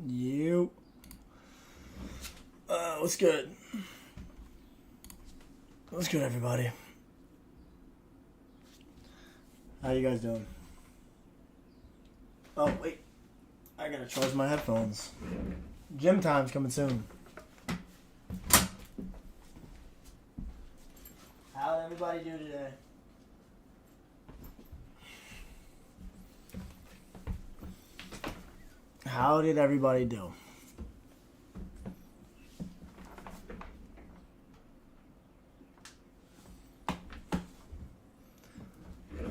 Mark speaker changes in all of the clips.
Speaker 1: You. What's good? What's good, everybody? How you guys doing? Oh, wait. I gotta charge my headphones. Gym time's coming soon. How did everybody do today? How did everybody do?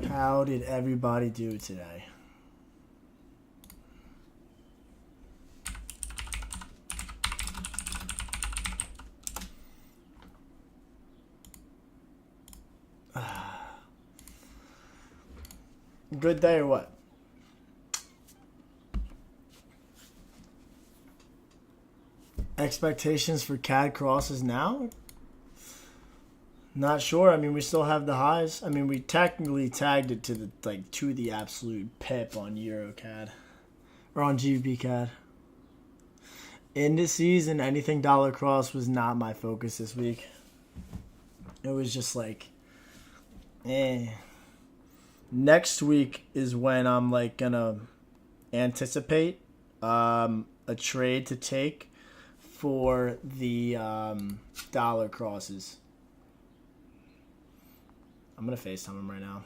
Speaker 1: How did everybody do today? Good day or what? Expectations for CAD crosses now? Not sure. I mean, we still have the highs. I mean, we technically tagged it to the absolute pip on EuroCAD or on GBP CAD. Indices and anything dollar cross was not my focus this week. It was just like, Next week is when I'm like gonna anticipate a trade to take for the dollar crosses. I'm gonna FaceTime him right now.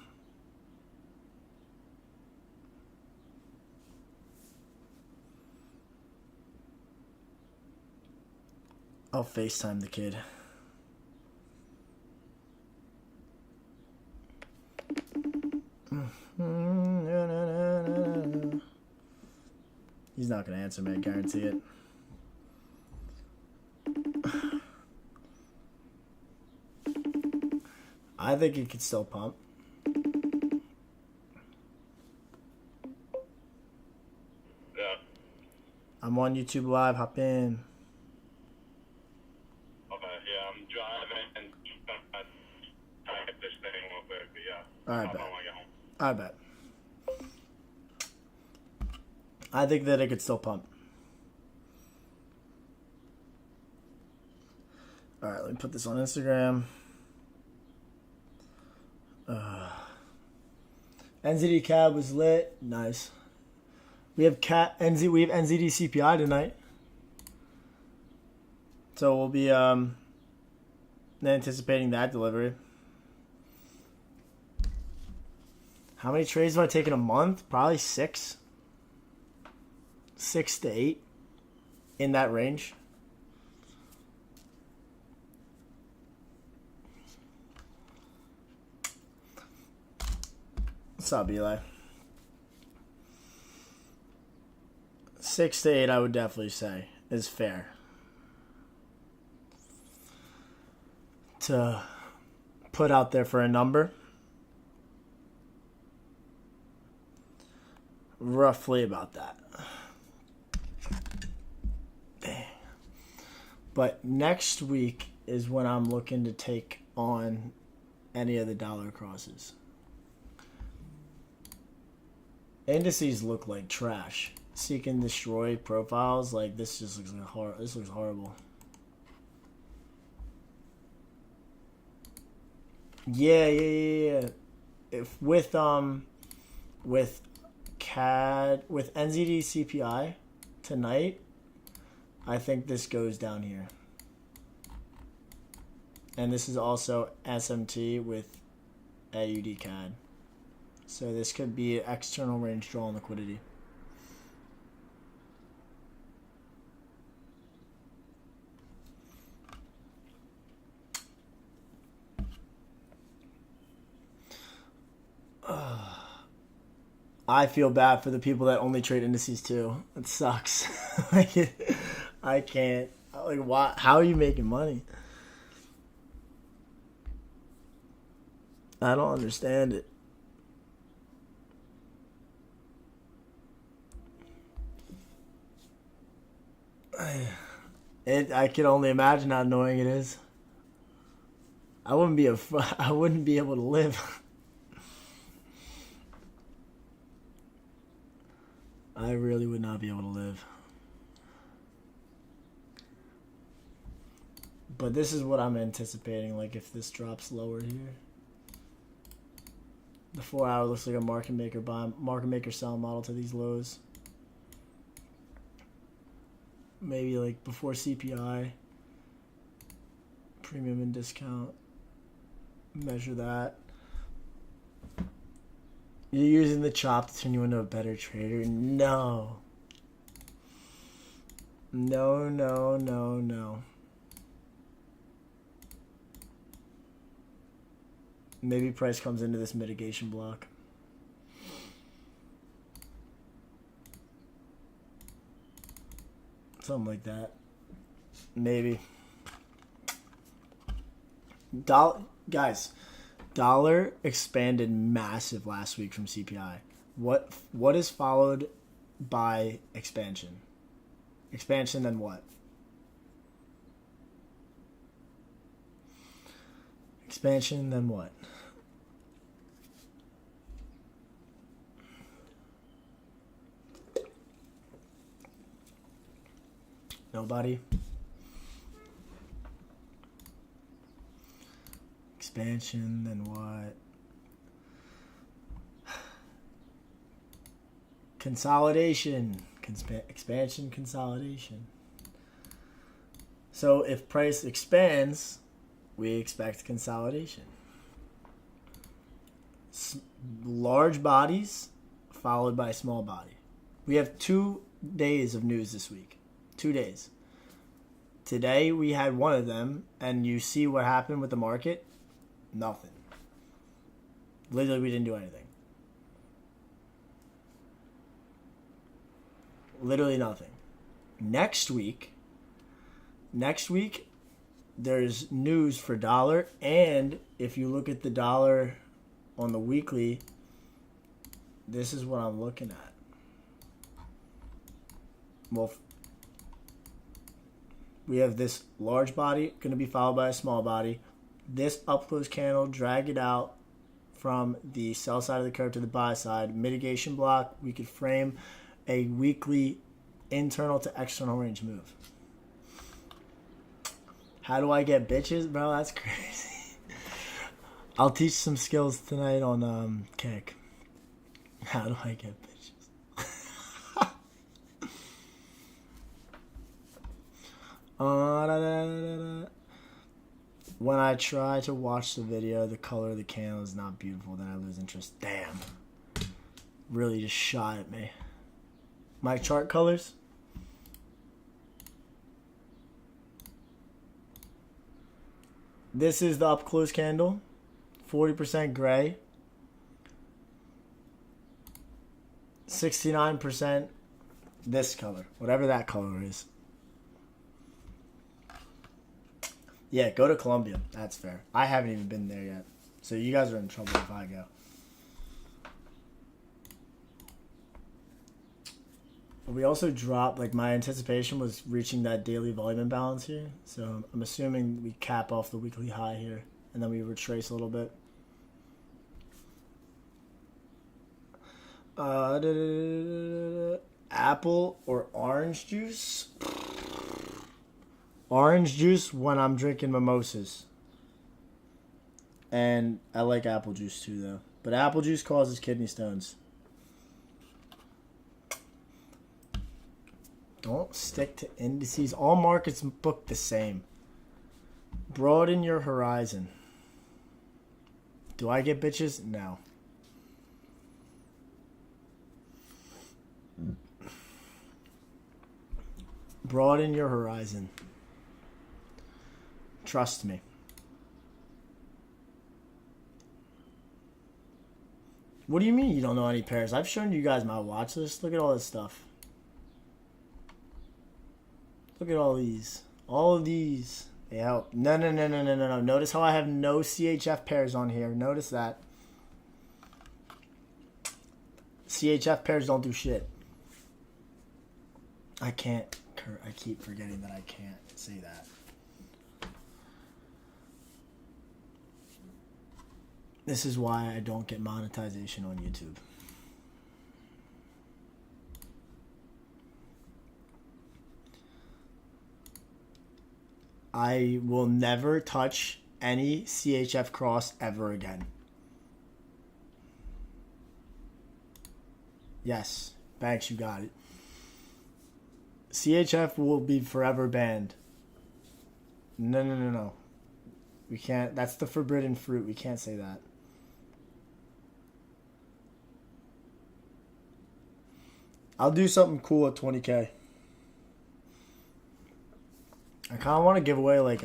Speaker 1: I'll FaceTime the kid. He's not gonna answer me, I guarantee it. I think he could still pump.
Speaker 2: Yeah.
Speaker 1: I'm on YouTube Live. Hop in.
Speaker 2: Okay, yeah, I'm driving and trying to get this thing real quick, but yeah.
Speaker 1: All right, bet.
Speaker 2: I want to get home.
Speaker 1: I bet. I think that it could still pump. All right, let me put this on Instagram. NZD CAD was lit. Nice. We have NZD CPI tonight. So we'll be anticipating that delivery. How many trades do I take in a month? Probably 6. 6 to 8. In that range. What's up, Eli? 6 to 8, I would definitely say, is fair. To put out there for a number. Roughly about that. Dang. But next week is when I'm looking to take on any of the dollar crosses. Indices look like trash. Seek and destroy profiles, like this just looks like this looks horrible. Yeah. If with CAD with NZD CPI tonight, I think this goes down here. And this is also SMT with AUD CAD. So this could be external range draw and liquidity. I feel bad for the people that only trade indices too. It sucks. Like, I can't. Like, why? How are you making money? I don't understand it. I can only imagine how annoying it is. I wouldn't be I wouldn't be able to live. I really would not be able to live. But this is what I'm anticipating. Like, if this drops lower here, the 4 hour looks like a market maker sell model to these lows. Maybe like before CPI, premium and discount. Measure that. You're using the chop to turn you into a better trader? No. No, no, no, no. Maybe price comes into this mitigation block. Something like that. Maybe. Guys, dollar expanded massive last week from CPI. What is followed by expansion? Expansion, then what? Expansion, then what? Nobody? Expansion, then what? Consolidation. Expansion, consolidation. So if price expands, we expect consolidation. Large bodies followed by small body. We have 2 days of news this week. 2 days. Today we had one of them, and you see what happened with the market? Nothing. Literally, we didn't do anything. Literally nothing. Next week, there's news for dollar, and if you look at the dollar on the weekly, this is what I'm looking at. Well, we have this large body going to be followed by a small body. This up close candle, drag it out from the sell side of the curve to the buy side. Mitigation block, we could frame a weekly internal to external range move. How do I get bitches? Bro, that's crazy. I'll teach some skills tonight on Kick. How do I get bitches? When I try to watch the video, the color of the candle is not beautiful, then I lose interest. Damn. Really just shot at me. My chart colors? This is the up close candle. 40% gray. 69% this color. Whatever that color is. Yeah, go to Colombia. That's fair. I haven't even been there yet. So you guys are in trouble if I go. We also dropped, like, my anticipation was reaching that daily volume imbalance here. So I'm assuming we cap off the weekly high here. And then we retrace a little bit. Apple or orange juice? Orange juice when I'm drinking mimosas. And I like apple juice too, though. But apple juice causes kidney stones. Don't stick to indices. All markets book the same. Broaden your horizon. Do I get bitches? No. Broaden your horizon. Trust me. What do you mean you don't know any pairs? I've shown you guys my watch list. Look at all this stuff. Look at all these. All of these. They help. No. Notice how I have no CHF pairs on here. Notice that. CHF pairs don't do shit. I can't. I keep forgetting that I can't say that. This is why I don't get monetization on YouTube. I will never touch any CHF cross ever again. Yes, Banks, you got it. CHF will be forever banned. No. We can't. That's the forbidden fruit. We can't say that. I'll do something cool at 20K. I kind of want to give away like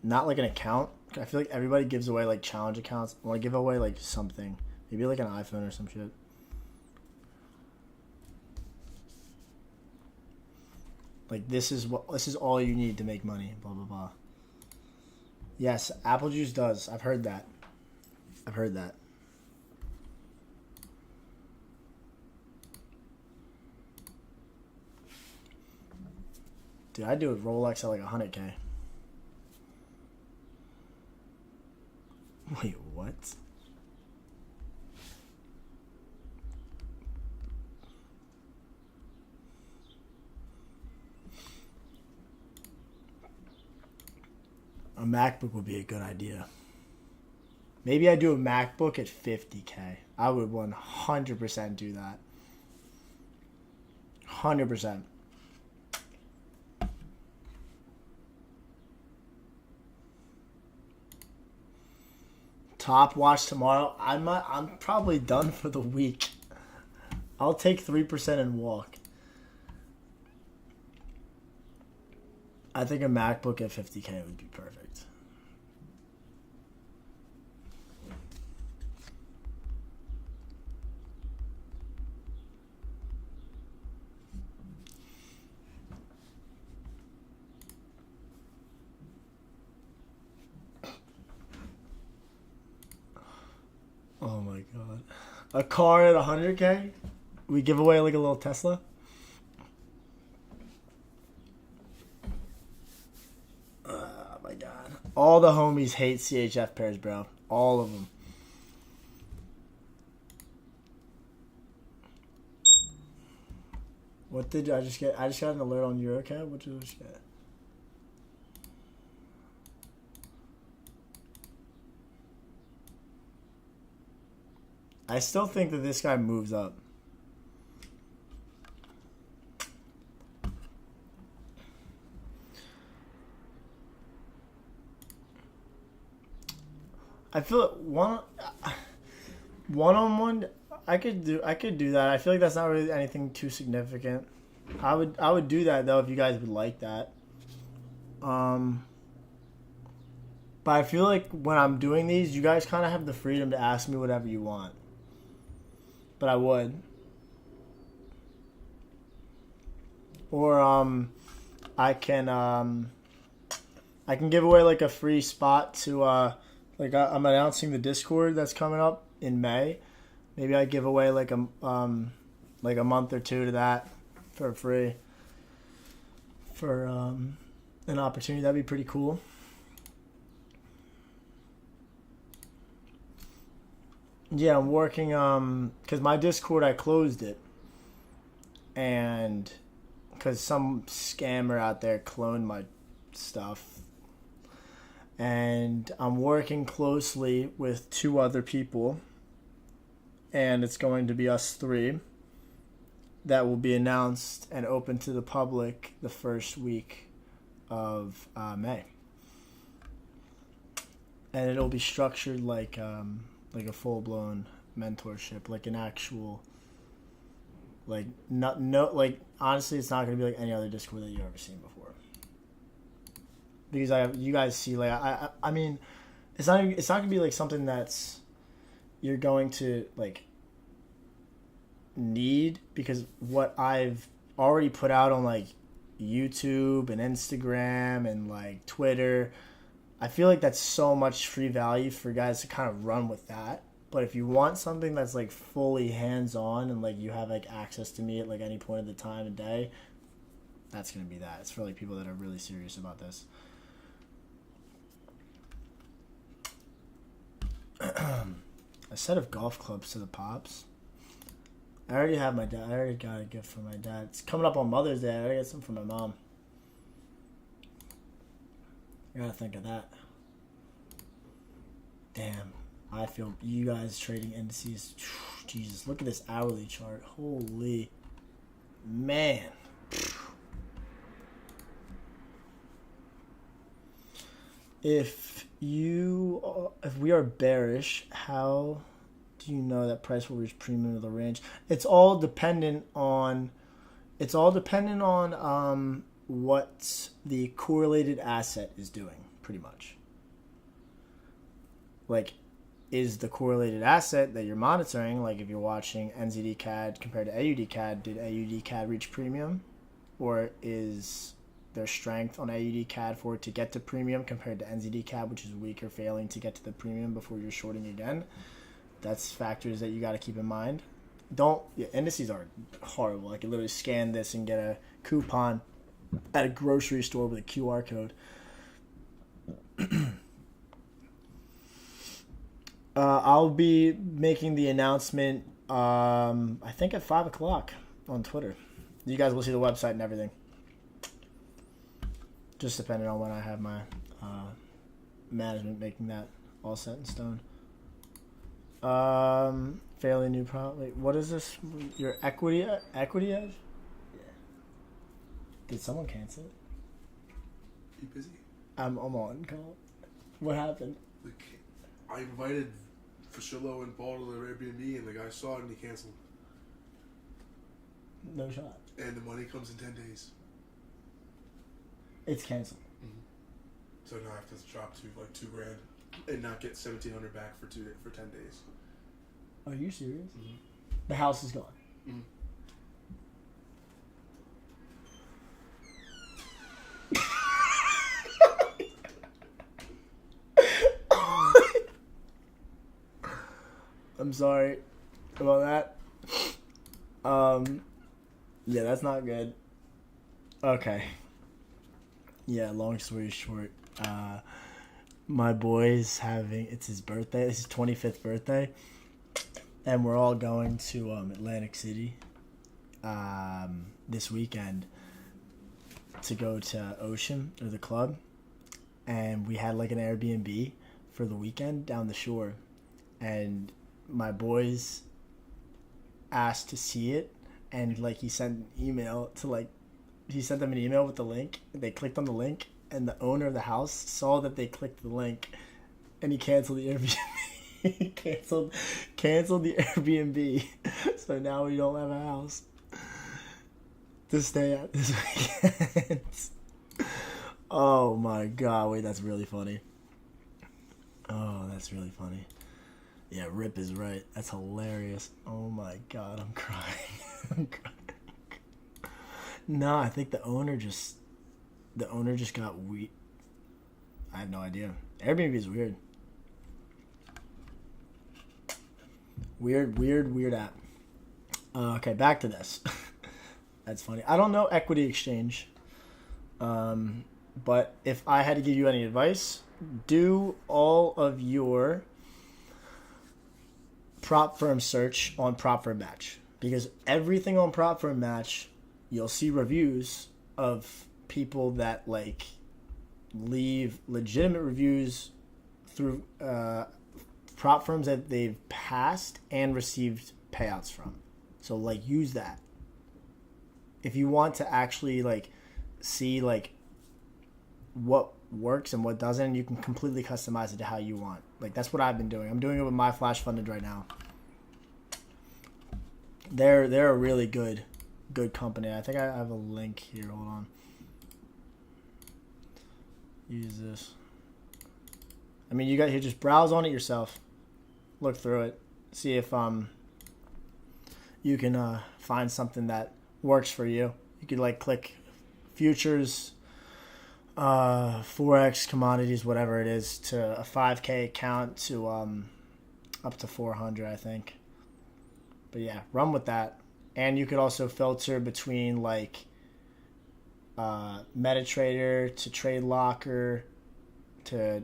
Speaker 1: not like an account. I feel like everybody gives away like challenge accounts. I want to give away like something, maybe like an iPhone or some shit. Like this is all you need to make money. Blah blah blah. Yes, apple juice does. I've heard that. Dude, I do a Rolex at like 100K. Wait, what? A MacBook would be a good idea. Maybe I do a MacBook at 50K. I would 100% do that. 100%. Top watch tomorrow. I'm probably done for the week. I'll take 3% and walk. I think a MacBook at 50K would be perfect. Oh my god. A car at 100K? We give away like a little Tesla? Oh my god. All the homies hate CHF pairs, bro. All of them. What did I just get? I just got an alert on EuroCAD. What did I just get? I still think that this guy moves up. I feel one-on-one. I could do that. I feel like that's not really anything too significant. I would do that though if you guys would like that. But I feel like when I'm doing these, you guys kind of have the freedom to ask me whatever you want. But I would. Or I can give away like a free spot to I'm announcing the Discord that's coming up in May. Maybe I give away like a month or two to that for free for an opportunity. That'd be pretty cool. Yeah, I'm working because my Discord, I closed it, and because some scammer out there cloned my stuff, and I'm working closely with 2 other people, and it's going to be us 3 that will be announced and open to the public the first week of May, and it'll be structured like a full-blown mentorship, like an actual, like honestly, it's not gonna be like any other Discord that you've ever seen before. Because you guys see, like I mean, it's not gonna be like something that's you're going to like need, because what I've already put out on like YouTube and Instagram and like Twitter, I feel like that's so much free value for guys to kind of run with that. But if you want something that's like fully hands-on and like you have like access to me at like any point of the time and day, that's going to be that. It's for like people that are really serious about this. A set of golf clubs to the pops. I already have my dad. I already got a gift from my dad. It's coming up on Mother's Day. I gotta get some from my mom. I gotta think of that. Damn. I feel you guys trading indices. Jesus, look at this hourly chart. Holy man. If we are bearish, how do you know that price will reach premium of the range? It's all dependent on what the correlated asset is doing, pretty much. Like, is the correlated asset that you're monitoring, like if you're watching NZD CAD compared to AUD CAD, did AUD CAD reach premium? Or is their strength on AUD CAD for it to get to premium compared to NZD CAD, which is weak or failing to get to the premium before you're shorting again? That's factors that you got to keep in mind. Indices are horrible. I could literally scan this and get a coupon at a grocery store with a QR code. I'll be making the announcement, I think at 5 o'clock on Twitter. You guys will see the website and everything. Just depending on when I have my management making that all set in stone. Fairly new product. Wait, what is this? Your equity edge? Yeah. Did someone cancel it?
Speaker 3: You busy?
Speaker 1: I'm on call. What happened?
Speaker 3: I invited Fusillo and Paul to their Airbnb, and the guy saw it and he canceled.
Speaker 1: No shot.
Speaker 3: And the money comes in 10 days.
Speaker 1: It's canceled.
Speaker 3: Mm-hmm. So now I have to drop to like $2,000 and not get $1,700 back for 10 days.
Speaker 1: Are you serious?
Speaker 3: Mm-hmm.
Speaker 1: The house is gone.
Speaker 3: Mm-hmm.
Speaker 1: I'm sorry about that. Yeah, that's not good. Okay. Yeah, long story short, my boy's it's his birthday. It's his 25th birthday, and we're all going to Atlantic City this weekend to go to Ocean, or the club, and we had like an Airbnb for the weekend down the shore, and my boys asked to see it, and like he sent them an email with the link. They clicked on the link, and the owner of the house saw that they clicked the link, and he canceled the Airbnb. He canceled the Airbnb, so now we don't have a house to stay at this weekend. Oh my god! Wait, that's really funny. Oh, that's really funny. Yeah, Rip is right. That's hilarious. Oh my god, I'm crying. No, I think the owner just got weak. I have no idea. Airbnb is weird. Weird app. Okay, back to this. That's funny. I don't know equity exchange. But if I had to give you any advice, do all of your prop firm search on prop firm match, because everything on prop firm match, you'll see reviews of people that like leave legitimate reviews through prop firms that they've passed and received payouts from. So like use that if you want to actually like see like what works and what doesn't. You can completely customize it to how you want. Like that's what I've been doing. I'm doing it with my Flash Funded right now. They're a really good company. I think I have a link here. Hold on. Use this. I mean, you just browse on it yourself. Look through it. See if you can find something that works for you. You could like click futures, forex, commodities, whatever it is, to a 5K account to up to 400, I think. But yeah, run with that. And you could also filter between like MetaTrader to Trade Locker to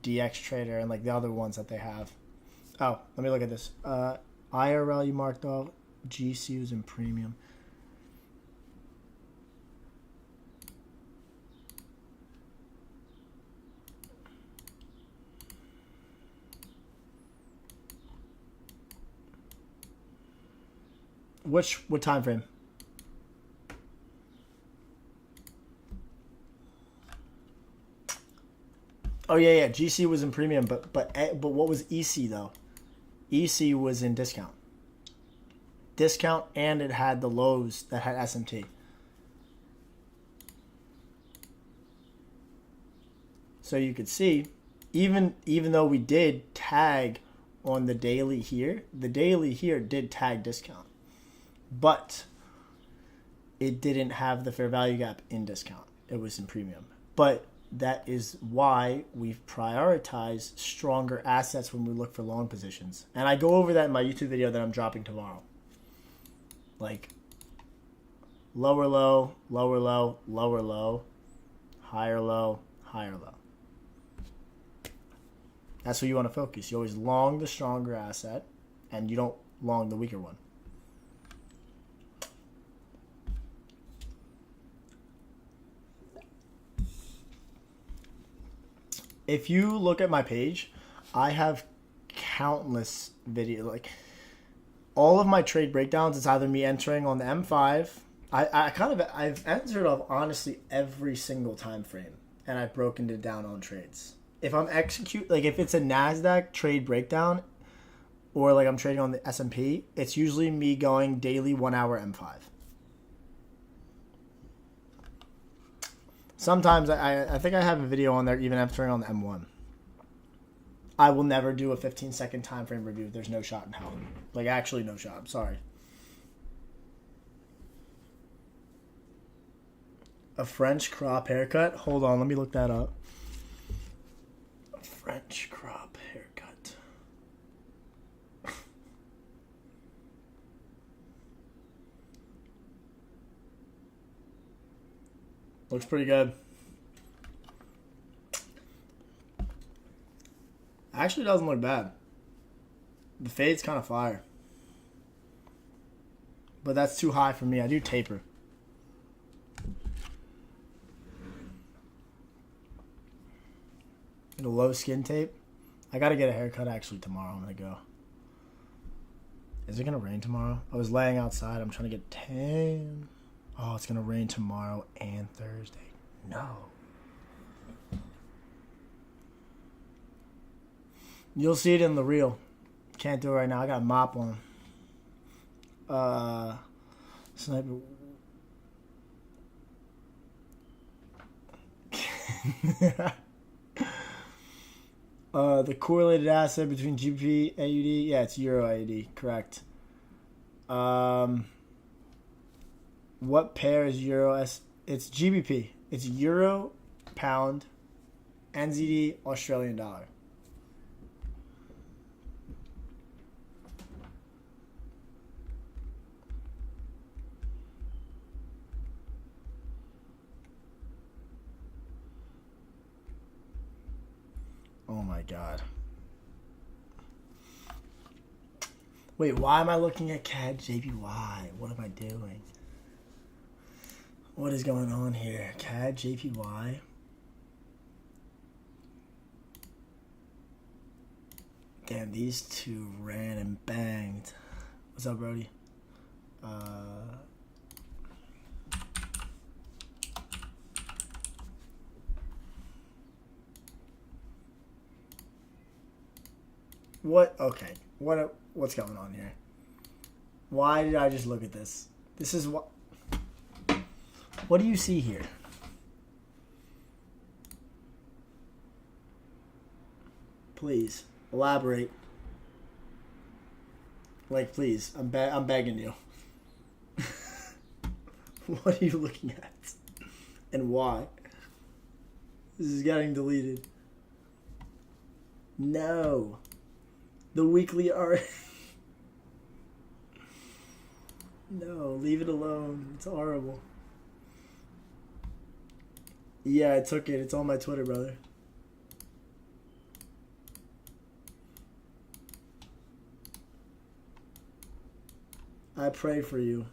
Speaker 1: DX Trader and like the other ones that they have. Oh, let me look at this. IRL you marked off. GC was in premium. What time frame? Oh yeah. GC was in premium, but what was EC though? EC was in discount. Discount, and it had the lows that had SMT. So you could see, even though we did tag on the daily here did tag discount, but it didn't have the fair value gap in discount. It was in premium. But that is why we've prioritized stronger assets when we look for long positions. And I go over that in my YouTube video that I'm dropping tomorrow. Like lower low, lower low, lower low, higher low, higher low. That's what you want to focus. You always long the stronger asset, and you don't long the weaker one. If you look at my page, I have countless videos. Like all of my trade breakdowns, it's either me entering on the M5. I've entered of honestly every single time frame, and I've broken it down on trades. If I'm if it's a NASDAQ trade breakdown, or like I'm trading on the S&P, it's usually me going daily 1 hour M5. Sometimes I think I have a video on there even entering on the M1. I will never do a 15-second time frame review. There's no shot in hell. Like actually no shot. I'm sorry. A French crop haircut? Hold on, let me look that up. A French crop haircut. Looks pretty good. Actually doesn't look bad. The fade's kind of fire. But that's too high for me. I do taper. And a low skin tape. I gotta get a haircut actually tomorrow. I'm gonna go. Is it gonna rain tomorrow? I was laying outside. I'm trying to get tan. Oh, it's gonna rain tomorrow and Thursday. No. You'll see it in the reel. Can't do it right now. I got a mop on. Sniper. The correlated asset between GBP AUD. Yeah, it's Euro AUD. Correct. What pair is Euro S? It's GBP. It's Euro, Pound, NZD, Australian dollar. Oh my god. Wait, why am I looking at CAD JPY? What am I doing? What is going on here? CAD JPY? Damn, these two ran and banged. What's up, Brody? What? Okay. What's going on here? Why did I just look at this? This is what... What do you see here? Please, elaborate. Like, please, I'm begging you. What are you looking at? And why? This is getting deleted. No. The weekly art. No, leave it alone. It's horrible. Yeah, I took it. It's on my Twitter, brother. I pray for you.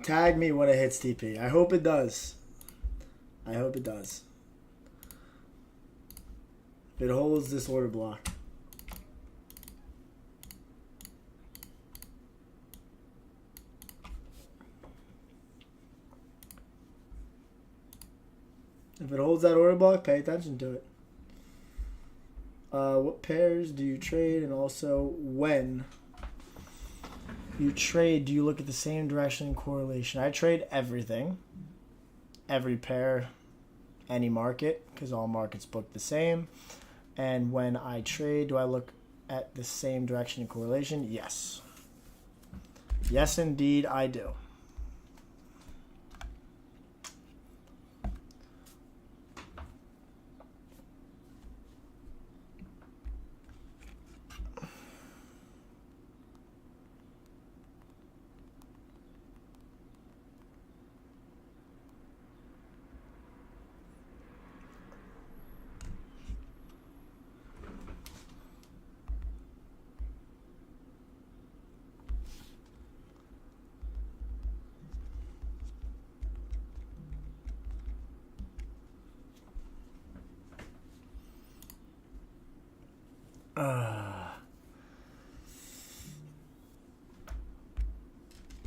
Speaker 1: Tag me when it hits TP. I hope it does. I hope it does. It holds this order block. If it holds that order block, pay attention to it. What pairs do you trade, and also when you trade, do you look at the same direction and correlation? I trade everything, every pair, any market, because all markets book the same. And when I trade, do I look at the same direction and correlation? Yes. Yes, indeed, I do.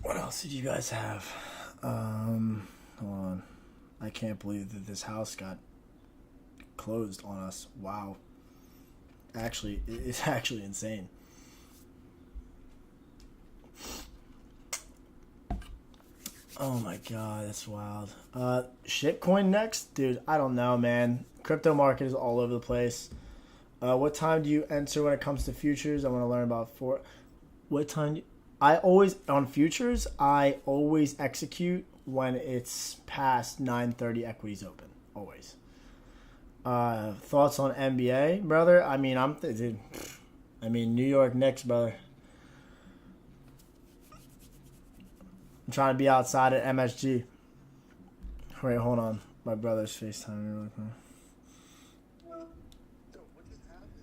Speaker 1: What else did you guys have? Hold on. I can't believe that this house got closed on us. Wow. Actually, it's actually insane. Oh my god, that's wild. Shitcoin next? Dude, I don't know, man. Crypto market is all over the place. What time do you enter when it comes to futures? I want to learn about what time. I always, on futures, I always execute when it's past 9:30 equities open. Always. Thoughts on NBA, brother? I mean, New York Knicks, brother. I'm trying to be outside at MSG. Wait, hold on. My brother's FaceTime.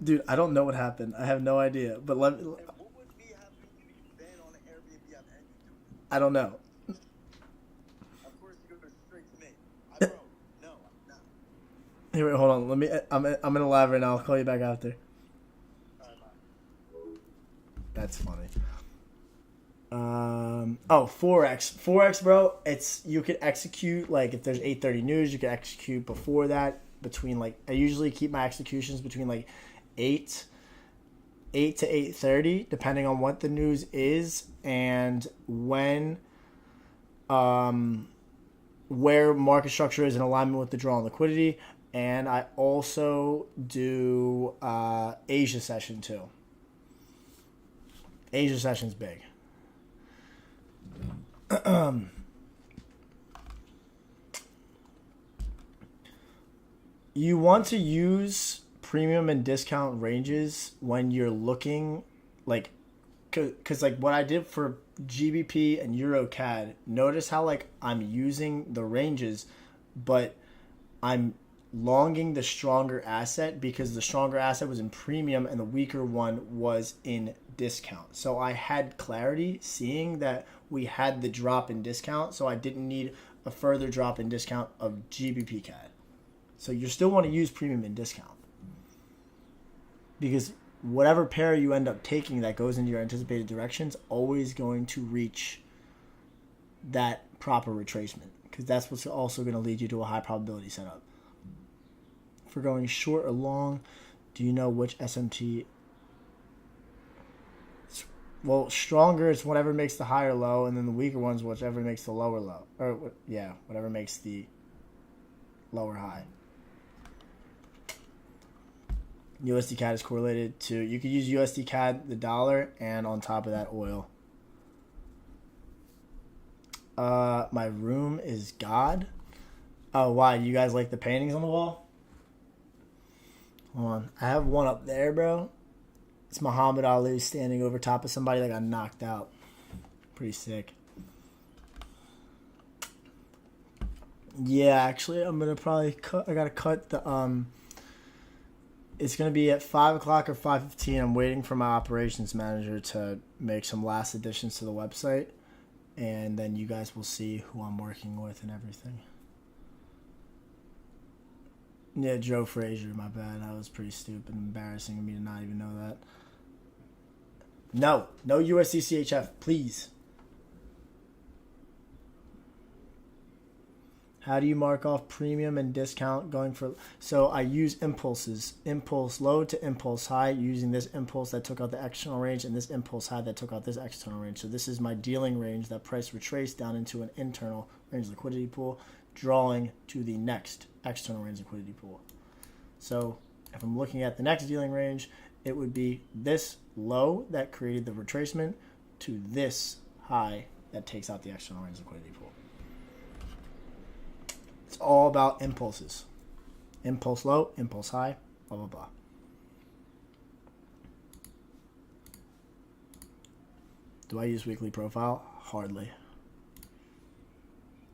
Speaker 1: Dude, I don't know what happened. I have no idea. But let me. I don't know.
Speaker 4: Of course, you go straight to me. No, I'm not.
Speaker 1: Here, wait, hold on. Let me. I'm in a live right now. I'll call you back after. That's funny. Forex, bro. You could execute like if there's 8:30 news, you can execute before that. Between like I usually keep my executions between like 8 to 8:30, depending on what the news is and when, where market structure is in alignment with the draw and liquidity. And I also do Asia session too. Asia session's big. You want to use premium and discount ranges when you're looking like, because like what I did for GBP and Euro CAD, notice how like I'm using the ranges, but I'm longing the stronger asset because the stronger asset was in premium and the weaker one was in discount. So I had clarity seeing that we had the drop in discount, so I didn't need a further drop in discount of GBP CAD. So you still want to use premium and discount because whatever pair you end up taking that goes into your anticipated direction is always going to reach that proper retracement because that's what's also going to lead you to a high probability setup. For going short or long, do you know which SMT? Well, stronger is whatever makes the higher low, and then the weaker ones, whichever makes the lower low. Or, yeah, whatever makes the lower high. USD CAD is correlated to, you could use USD CAD, the dollar, and on top of that, oil. My room is God. Oh, why? You guys like the paintings on the wall? Hold on. I have one up there, bro. It's Muhammad Ali standing over top of somebody that got knocked out. Pretty sick. Yeah, actually, I'm gonna probably cut. I gotta cut the It's gonna be at 5 o'clock or 5:15. I'm waiting for my operations manager to make some last additions to the website, and then you guys will see who I'm working with and everything. Yeah, Joe Frazier. My bad. That was pretty stupid, and embarrassing of me to not even know that. No USD CHF, please. How do you mark off premium and discount going for... So I use impulses. Impulse low to impulse high, using this impulse that took out the external range and this impulse high that took out this external range. So this is my dealing range, that price retraced down into an internal range liquidity pool, drawing to the next external range liquidity pool. So if I'm looking at the next dealing range, it would be this low that created the retracement to this high that takes out the external range liquidity pool. It's all about impulses. Impulse low, impulse high, blah, blah, blah. Do I use weekly profile? Hardly.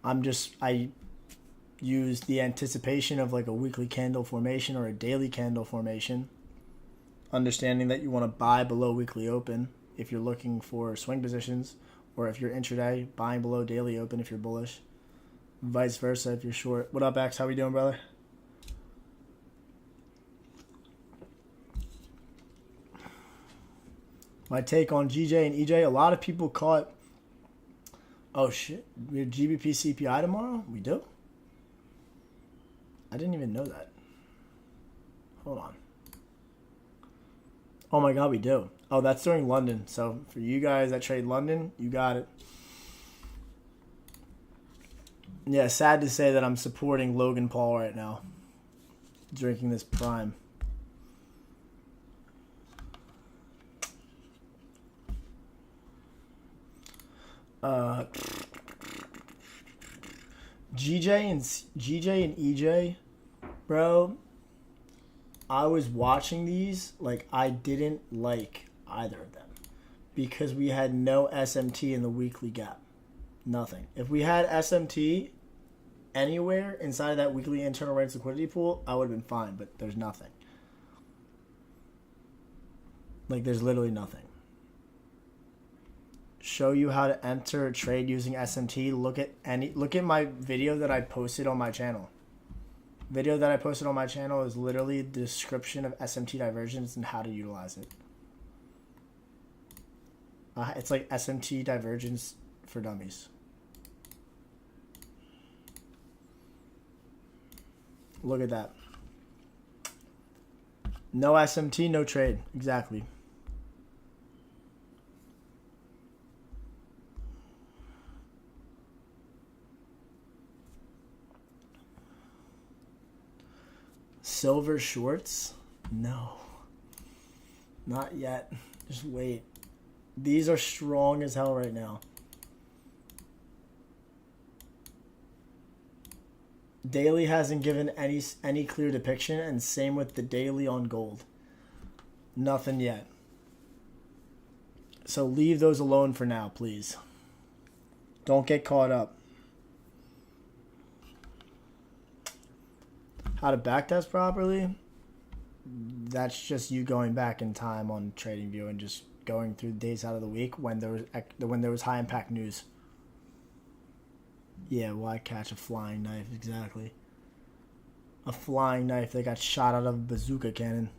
Speaker 1: I use the anticipation of like a weekly candle formation or a daily candle formation. Understanding that you want to buy below weekly open if you're looking for swing positions, or if you're intraday, buying below daily open if you're bullish. Vice versa if you're short. What up, X? How we doing, brother? My take on GJ and EJ. A lot of people caught... Oh, shit. We have GBP CPI tomorrow? We do? I didn't even know that. Hold on. Oh, my God, we do. Oh, that's during London. So, for you guys that trade London, you got it. Yeah, sad to say that I'm supporting Logan Paul right now. Drinking this Prime. GJ and EJ, bro, I was watching these, like, I didn't like either of them because we had no SMT in the weekly gap. Nothing. If we had SMT anywhere inside of that weekly internal range liquidity pool, I would have been fine, but there's nothing. Like, there's literally nothing. Show you how to enter a trade using SMT. Look at my video that I posted on my channel. Video that I posted on my channel is literally the description of SMT divergence and how to utilize it. It's like SMT divergence for dummies. Look at that. No SMT, no trade. Exactly. Silver shorts? No. Not yet. Just wait. These are strong as hell right now. Daily hasn't given any clear depiction, and same with the daily on gold. Nothing yet. So leave those alone for now, please. Don't get caught up. How to backtest properly? That's just you going back in time on TradingView and just going through the days out of the week when there was high impact news. Yeah, why catch a flying knife? Exactly. A flying knife that got shot out of a bazooka cannon.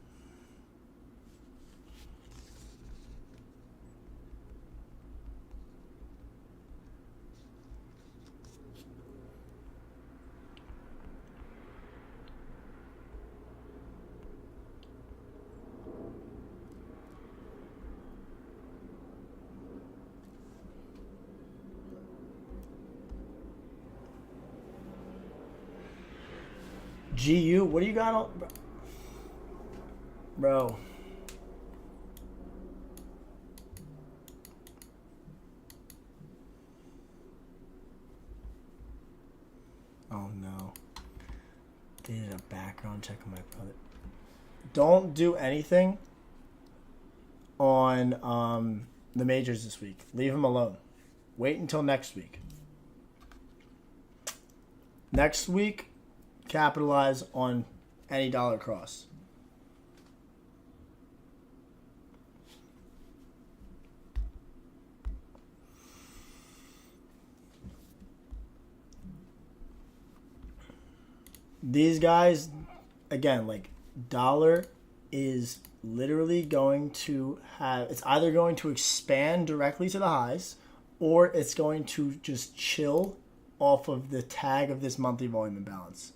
Speaker 1: GU, what do you got on, bro? Oh no. They did a background check on my brother. Don't do anything on the majors this week. Leave him alone. Wait until next week. Next week, capitalize on any dollar cross. These guys, again, like dollar is literally going to have, it's either going to expand directly to the highs or it's going to just chill off of the tag of this monthly volume imbalance.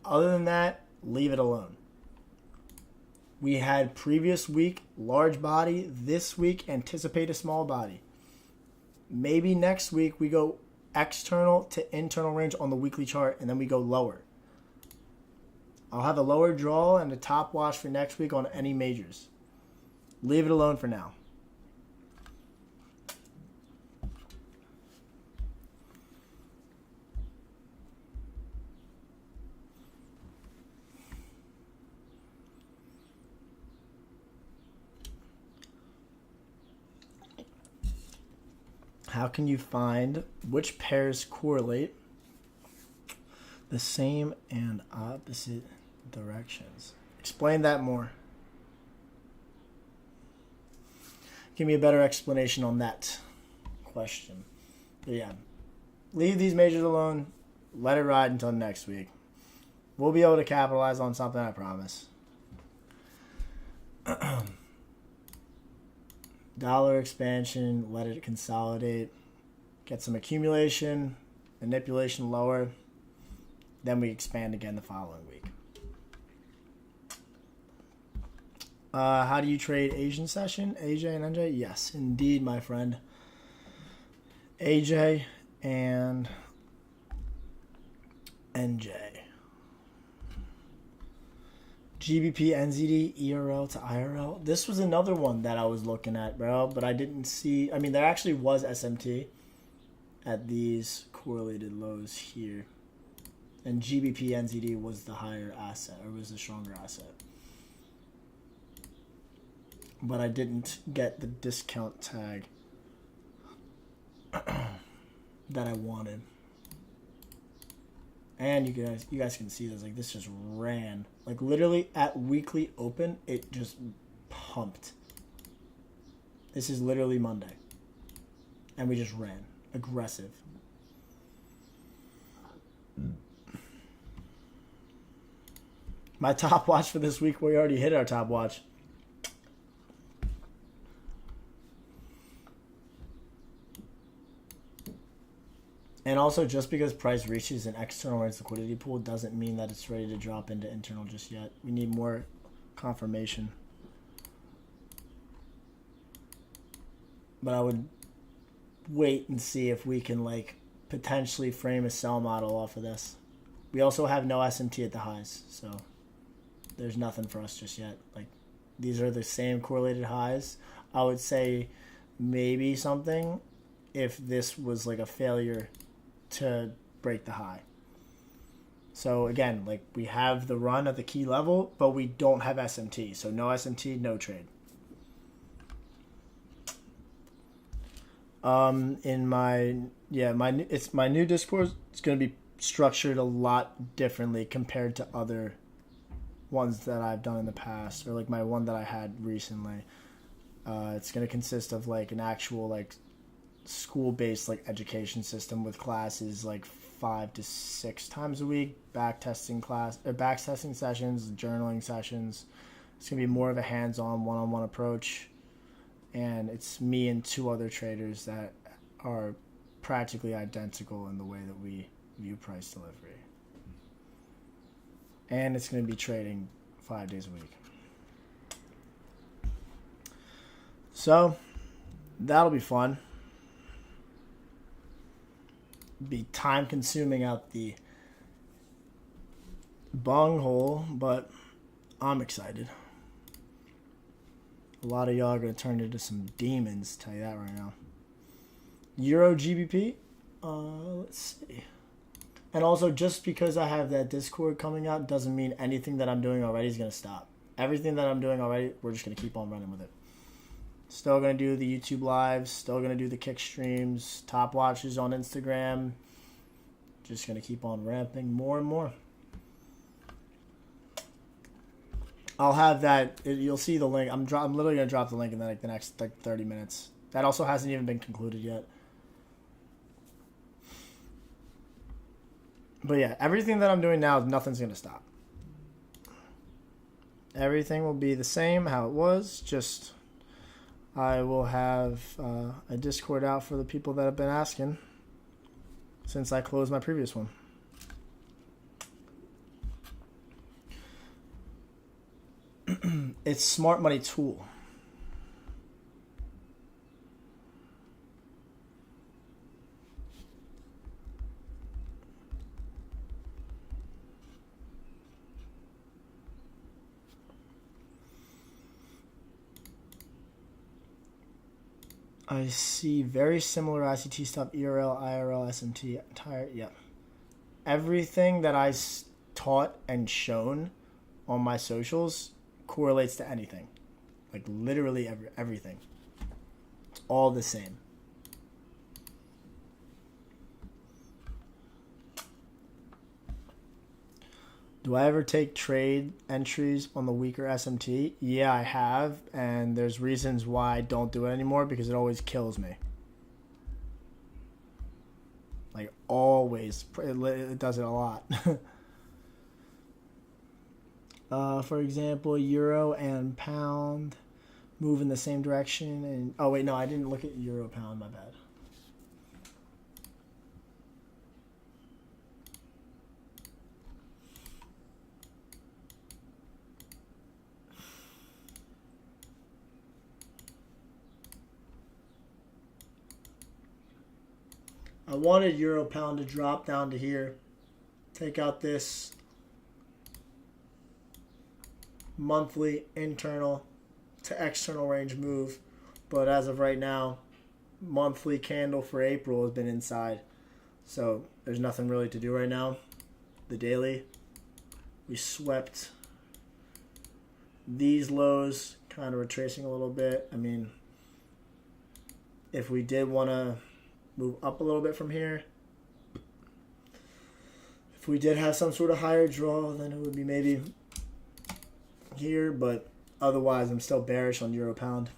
Speaker 1: Other than that, leave it alone. We had previous week large body, this week anticipate a small body. Maybe next week we go external to internal range on the weekly chart and then we go lower. I'll have a lower draw and a top watch for next week on any majors. Leave it alone for now. How can you find which pairs correlate the same and opposite directions? Explain that more. Give me a better explanation on that question. But yeah, leave these majors alone. Let it ride until next week. We'll be able to capitalize on something, I promise. Dollar expansion, let it consolidate, get some accumulation, manipulation lower, then we expand again the following week. How do you trade Asian session, AJ and NJ? Yes, indeed, my friend. AJ and NJ. GBP, NZD, ERL to IRL. This was another one that I was looking at, bro, but I didn't see. I mean, there actually was SMT at these correlated lows here. And GBP, NZD was the higher asset, or was the stronger asset. But I didn't get the discount tag that I wanted. And you guys can see this. Like, this just ran. Like, literally at weekly open, it just pumped. This is literally Monday. And we just ran. Aggressive. My top watch for this week, we already hit our top watch. And also, just because price reaches an external range liquidity pool doesn't mean that it's ready to drop into internal just yet. We need more confirmation. But I would wait and see if we can, like, potentially frame a sell model off of this. We also have no SMT at the highs, so there's nothing for us just yet. Like, these are the same correlated highs. I would say maybe something if this was like a failure to break the high. So again, like, we have the run at the key level, but we don't have SMT. So no SMT, no trade. In my new Discord, it's going to be structured a lot differently compared to other ones that I've done in the past, or like my one that I had recently. It's going to consist of like an actual like school-based like education system with classes like 5 to 6 times a week, back testing sessions, journaling sessions. It's gonna be more of a hands-on, one-on-one approach, and it's me and 2 other traders that are practically identical in the way that we view price delivery. And it's gonna be trading 5 days a week. So that'll be fun. be time consuming out the bunghole, but I'm excited. A lot of y'all are going to turn into some demons, tell you that right now. Euro GBP? Let's see. And also, just because I have that Discord coming out doesn't mean anything that I'm doing already is going to stop. Everything that I'm doing already, we're just going to keep on running with it. Still going to do the YouTube lives. Still going to do the kick streams. Top watches on Instagram. Just going to keep on ramping more and more. I'll have that. You'll see the link. I'm literally going to drop the link in the next 30 minutes. That also hasn't even been concluded yet. But yeah, everything that I'm doing now, nothing's going to stop. Everything will be the same how it was. Just I will have a Discord out for the people that have been asking since I closed my previous one. It's smart money tool. I see very similar ICT stuff, ERL, IRL, SMT, entire, yeah. Everything that I taught and shown on my socials correlates to anything. Like literally everything. It's all the same. Do I ever take trade entries on the weaker SMT? Yeah, I have, and there's reasons why I don't do it anymore because it always kills me. Like, always. It does it a lot. For example, euro and pound move in the same direction. And oh, wait, no, I didn't look at euro pound, my bad. I wanted euro pound to drop down to here. Take out this monthly internal to external range move. But as of right now, monthly candle for April has been inside. So there's nothing really to do right now. The daily, we swept these lows, kind of retracing a little bit. I mean, if we did want to move up a little bit from here, if we did have some sort of higher draw, then it would be maybe here, but otherwise I'm still bearish on euro pound.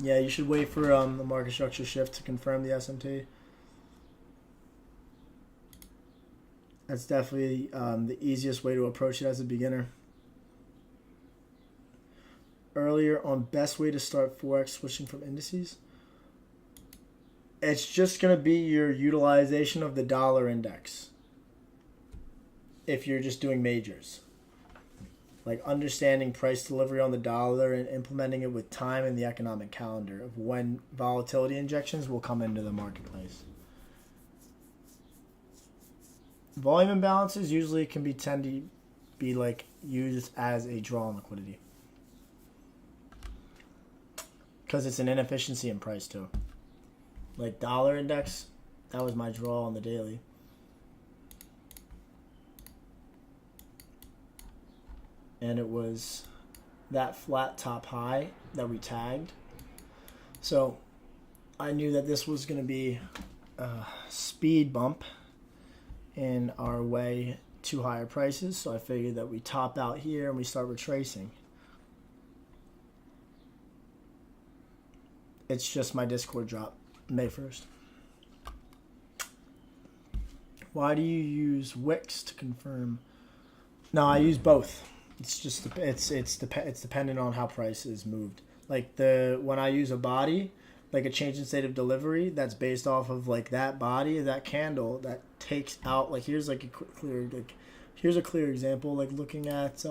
Speaker 1: Yeah, you should wait for the market structure shift to confirm the SMT. That's definitely the easiest way to approach it as a beginner. Earlier on best way to start Forex switching from indices. It's just going to be your utilization of the dollar index. If you're just doing majors. Like understanding price delivery on the dollar and implementing it with time in the economic calendar of when volatility injections will come into the marketplace. Volume imbalances usually can tend to be like used as a draw on liquidity. Because it's an inefficiency in price too. Like dollar index, that was my draw on the daily. And it was that flat top high that we tagged. So I knew that this was going to be a speed bump in our way to higher prices. So I figured that we top out here and we start retracing. It's just my Discord drop May 1st. Why do you use Wix to confirm? No, I use both. It's just it's dependent on how price is moved. Like when I use a body, like a change in state of delivery, that's based off of like that body, that candle that takes out. Like here's like here's a clear example. Like looking at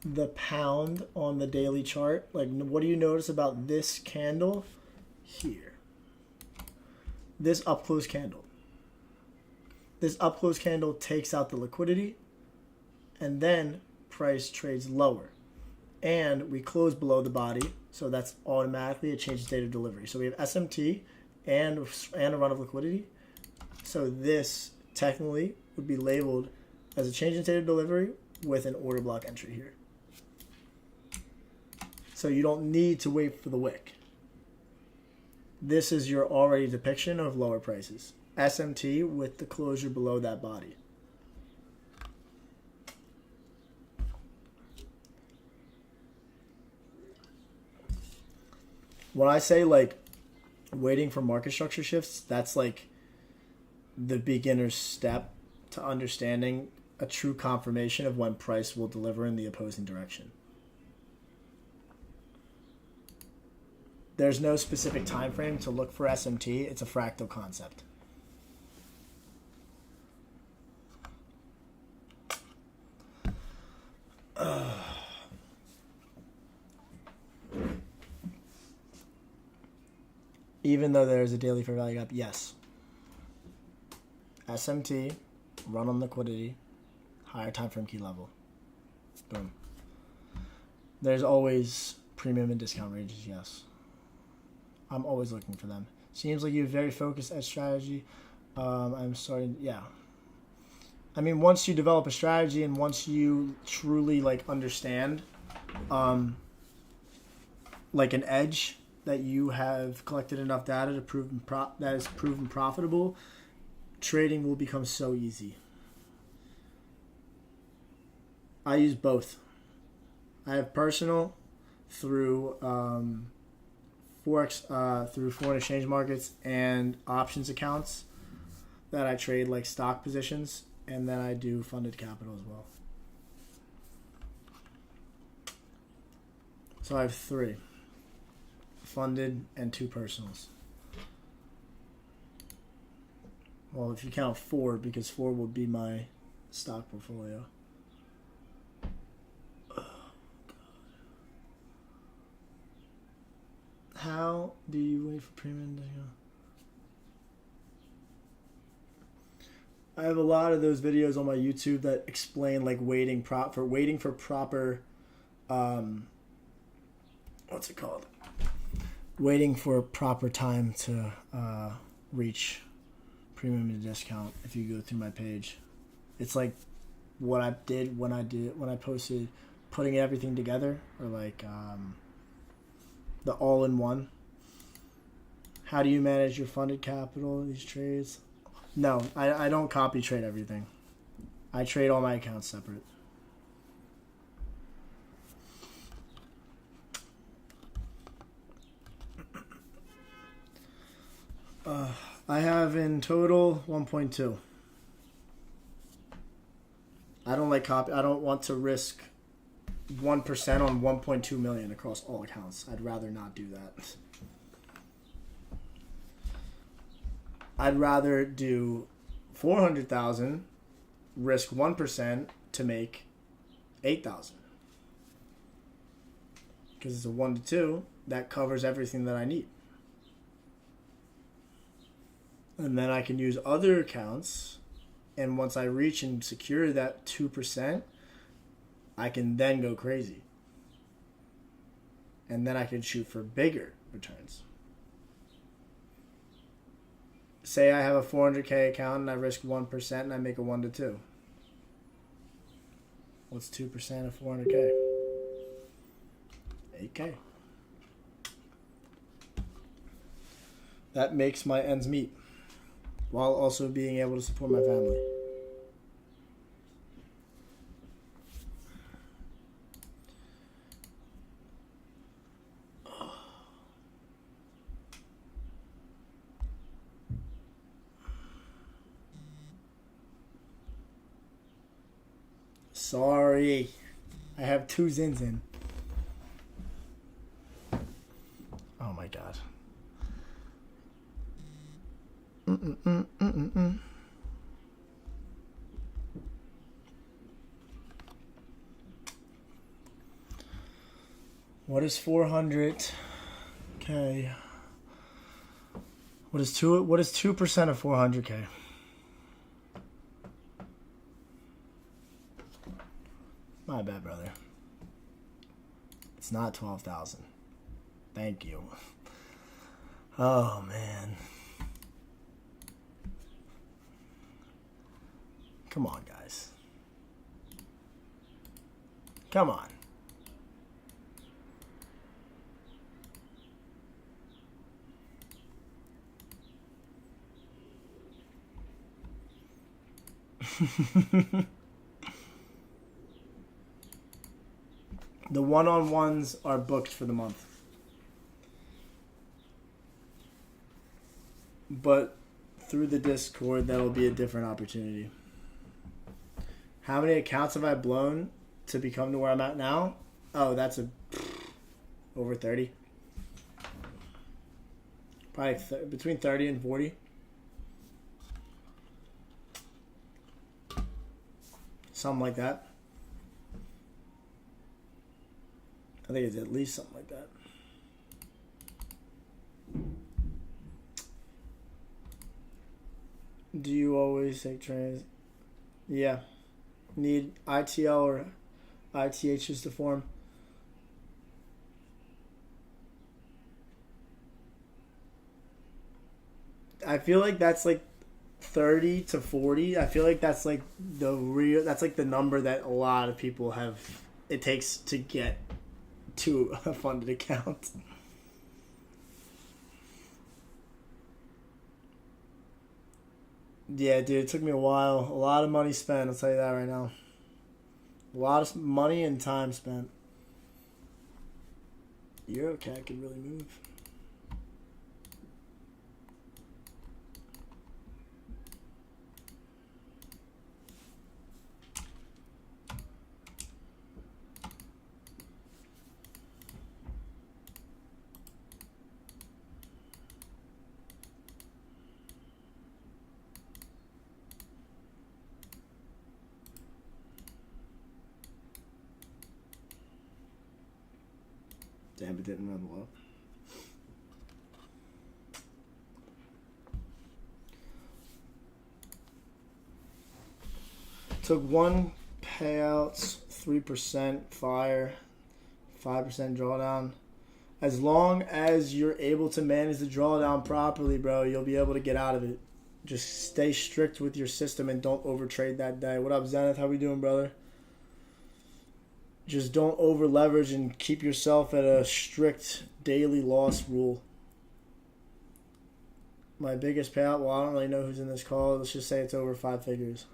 Speaker 1: the pound on the daily chart. Like what do you notice about this candle here? this up close candle. This up close candle takes out the liquidity, and then price trades lower. And we close below the body, so that's automatically a change in state of delivery. So we have SMT and a run of liquidity. So this technically would be labeled as a change in state of delivery with an order block entry here. So you don't need to wait for the wick. This is your already depiction of lower prices. SMT with the closure below that body. When I say like waiting for market structure shifts, that's like the beginner's step to understanding a true confirmation of when price will deliver in the opposing direction. There's no specific time frame to look for SMT. It's a fractal concept. Even though there's a daily fair value gap, yes. SMT, run on liquidity, higher time frame key level. Boom. There's always premium and discount ranges, yes. I'm always looking for them. Seems like you're very focused at strategy. I'm starting, yeah. I mean, once you develop a strategy and once you truly like understand, like an edge that you have collected enough data to prove that is proven profitable, trading will become so easy. I use both. I have personal through Forex, through foreign exchange markets and options accounts that I trade like stock positions, and then I do funded capital as well. So I have 3. Funded and 2 personals. Well, if you count 4, because 4 would be my stock portfolio. Oh, God. How do you wait for premium? I have a lot of those videos on my YouTube that explain like waiting for proper, what's it called? Waiting for proper time to reach premium and discount. If you go through my page, it's like what I did when I posted putting everything together, or like the all-in-one. How do you manage your funded capital, these trades? No, I don't copy trade everything. I trade all my accounts separate. I have in total 1.2. I don't want to risk 1% on 1.2 million across all accounts. I'd rather not do that. I'd rather do 400,000, risk 1% to make 8,000. Because it's a 1 to 2 that covers everything that I need. And then I can use other accounts, and once I reach and secure that 2%, I can then go crazy. And then I can shoot for bigger returns. Say I have a 400K account and I risk 1% and I make a 1 to 2. What's 2% of 400K? 8K. That makes my ends meet, while also being able to support my family. Sorry, I have 2 zins in. Oh my god. What is 400K What is 2% of 400K? My bad, brother. It's not 12,000. Thank you. Oh man. Come on, guys. Come on. The one-on-ones are booked for the month. But through the Discord, that'll be a different opportunity. How many accounts have I blown to become to where I'm at now? Oh, that's over 30. Probably between 30 and 40. Something like that. I think it's at least something like that. Do you always take trains? Yeah. Need ITL or ITHs to form? I feel like that's like 30 to 40. I feel like that's like that's like the number that a lot of people have it takes to get to a funded account. Yeah, dude, it took me a while. A lot of money spent, I'll tell you that right now. A lot of money and time spent. Eurocat could really move. Damn, it didn't run well. Took one payouts, 3% fire, 5% drawdown. As long as you're able to manage the drawdown properly, bro, you'll be able to get out of it. Just stay strict with your system and don't overtrade that day. What up, Zenith? How we doing, brother? Just don't over leverage and keep yourself at a strict daily loss rule. My biggest payout, well, I don't really know who's in this call. Let's just say it's over 5 figures.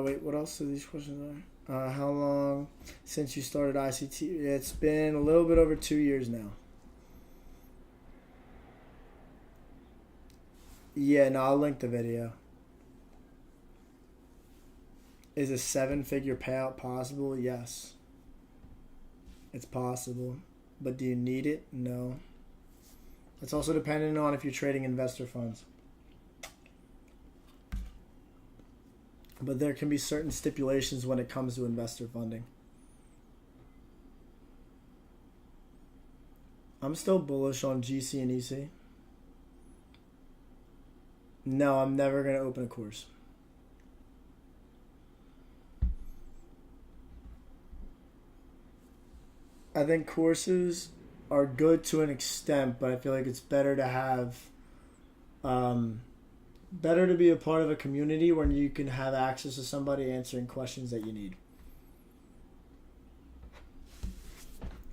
Speaker 1: Wait, what else are these questions are? How long since you started ICT? It's been a little bit over 2 years now. Yeah, no, I'll link the video. Is a 7-figure payout possible? Yes. It's possible. But do you need it? No. It's also dependent on if you're trading investor funds. But there can be certain stipulations when it comes to investor funding. I'm still bullish on GC and EC. No, I'm never going to open a course. I think courses are good to an extent, but I feel like it's better to have, better to be a part of a community where you can have access to somebody answering questions that you need.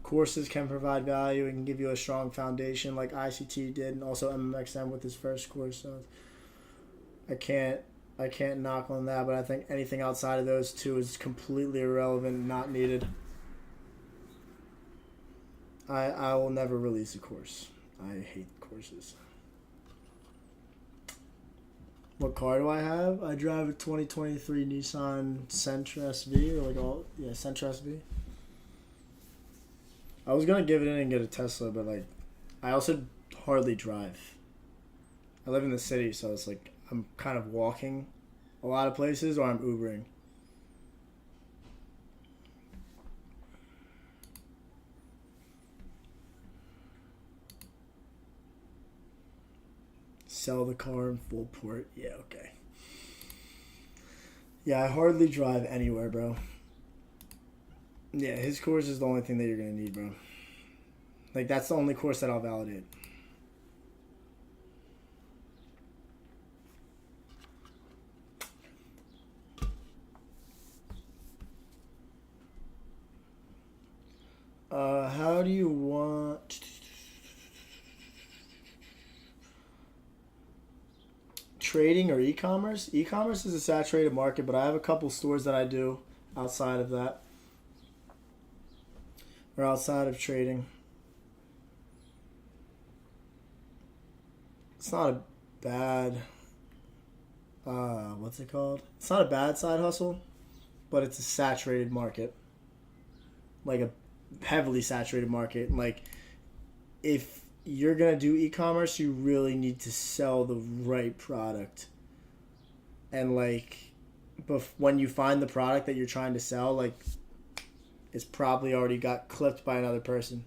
Speaker 1: Courses can provide value and give you a strong foundation like ICT did, and also MMXM with his first course. So I can't knock on that, but I think anything outside of those two is completely irrelevant and not needed. I will never release a course. I hate courses. What car do I have? I drive a 2023 Nissan Sentra SV, Sentra SV. I was gonna give it in and get a Tesla, but like, I also hardly drive. I live in the city, so it's like I'm kind of walking a lot of places, or I'm Ubering. sell the car in full port. Yeah, okay. Yeah, I hardly drive anywhere, bro. Yeah, his course is the only thing that you're going to need, bro. Like, that's the only course that I'll validate. How do you want... Trading or e-commerce? E-commerce is a saturated market, but I have a couple stores that I do outside of that. Or outside of trading. It's not a bad... what's it called? It's not a bad side hustle, but it's a saturated market. Like a heavily saturated market. Like, if you're going to do e-commerce, you really need to sell the right product. And, like, when you find the product that you're trying to sell, like, it's probably already got clipped by another person.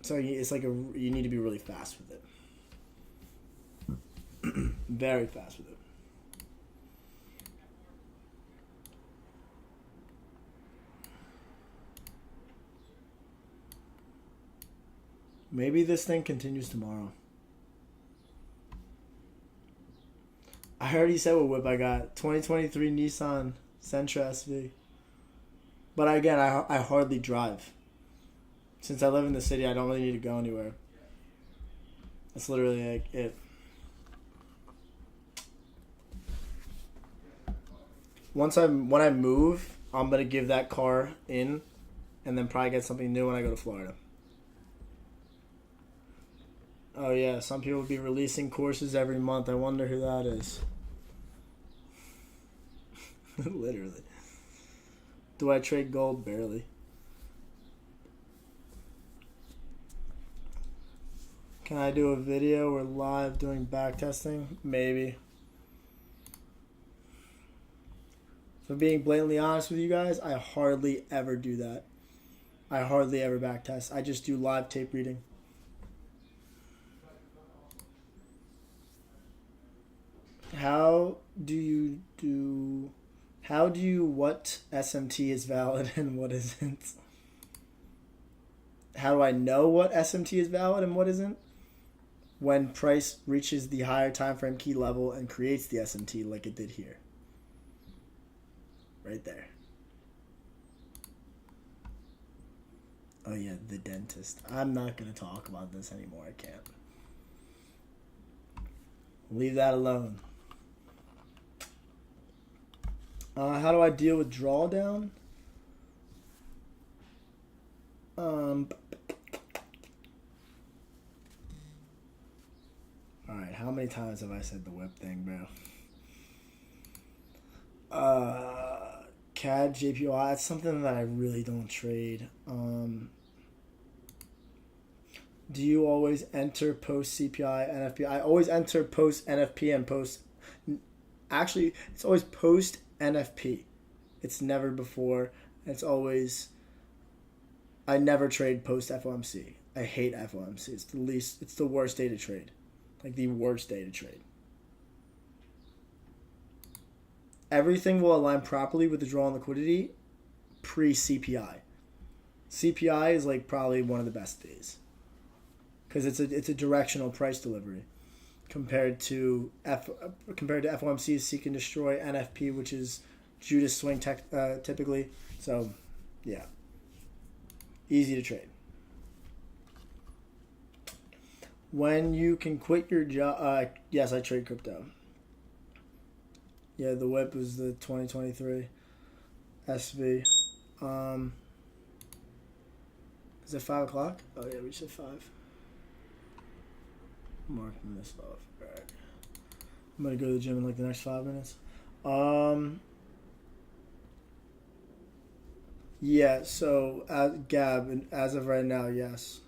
Speaker 1: So it's like you need to be really fast with it. Very fast with it. Maybe this thing continues tomorrow. I already said what whip I got. 2023 Nissan Sentra SV. But again, I hardly drive. Since I live in the city, I don't really need to go anywhere. That's literally like it. When I move, I'm gonna give that car in, and then probably get something new when I go to Florida. Oh yeah, some people will be releasing courses every month. I wonder who that is. Literally. Do I trade gold? Barely. Can I do a video or live doing back testing? Maybe. If I'm being blatantly honest with you guys, I hardly ever do that. I hardly ever back test. I just do live tape reading. How do you what SMT is valid and what isn't? How do I know what SMT is valid and what isn't? When price reaches the higher time frame key level and creates the SMT like it did here. Right there. Oh yeah, the dentist. I'm not going to talk about this anymore. I can't. Leave that alone. How do I deal with drawdown? Alright, how many times have I said the whip thing, bro? CAD, JPY, it's something that I really don't trade. Do you always enter post CPI, NFP? I always enter post NFP and post... Actually, it's always post NFP. It's never before. It's always... I never trade post FOMC. I hate FOMC. It's the worst day to trade. Like the worst day to trade. Everything will align properly with the draw and liquidity pre-CPI. CPI is like probably one of the best days. Because it's a directional price delivery. Compared to FOMC's Seek and Destroy, NFP, which is Judas swing typically. So, yeah. Easy to trade. When you can quit your job... yes, I trade crypto. Yeah, the whip was the 2023 SV. Is it 5 o'clock? Oh, yeah, we said 5. Marking this off. Alright. I'm going to go to the gym in like the next 5 minutes. Yeah, so Gab, as of right now, yes.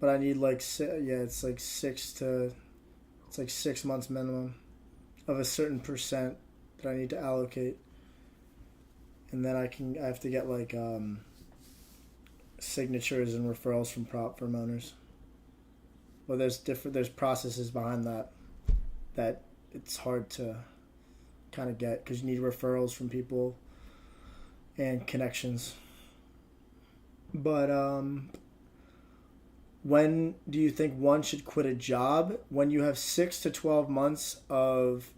Speaker 1: But I need like it's like 6 months minimum of a certain percent that I need to allocate, and then I have to get like signatures and referrals from prop firm owners. Well, there's processes behind that it's hard to kind of get because you need referrals from people and connections. But when do you think one should quit a job? When you have 6 to 12 months of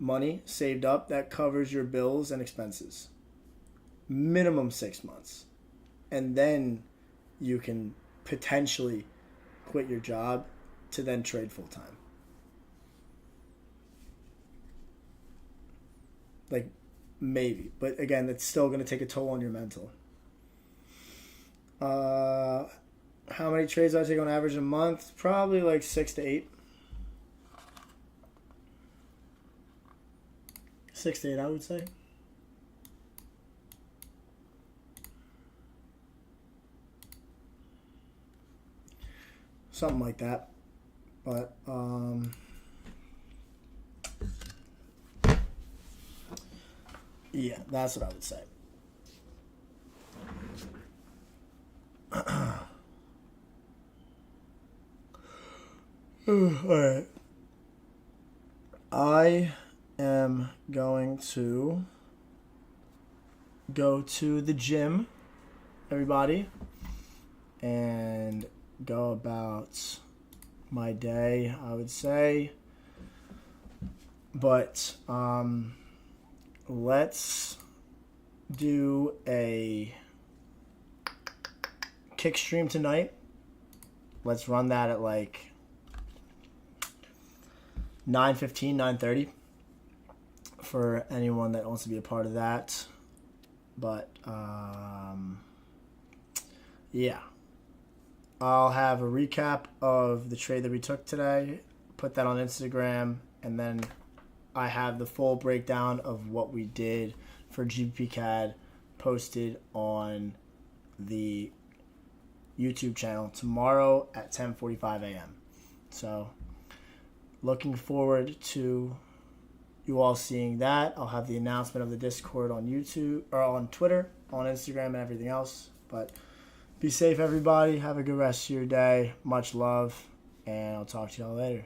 Speaker 1: money saved up that covers your bills and expenses. Minimum 6 months. And then you can potentially quit your job to then trade full time. Like, maybe. But again, it's still going to take a toll on your mental. How many trades do I take on average a month? Probably like 6 to 8. 6 to 8, I would say. Something like that. But, yeah, that's what I would say. Alright. I am going to go to the gym, everybody, and go about my day, I would say. But let's do a kick stream tonight. Let's run that at like 9:15, 9:30 for anyone that wants to be a part of that. But yeah, I'll have a recap of the trade that we took today, put that on Instagram, and then I have the full breakdown of what we did for GBP CAD posted on the YouTube channel tomorrow at 10:45 a.m. So looking forward to you all seeing that. I'll have the announcement of the Discord on YouTube or on Twitter, on Instagram, and everything else. But be safe, everybody. Have a good rest of your day. Much love, and I'll talk to y'all later.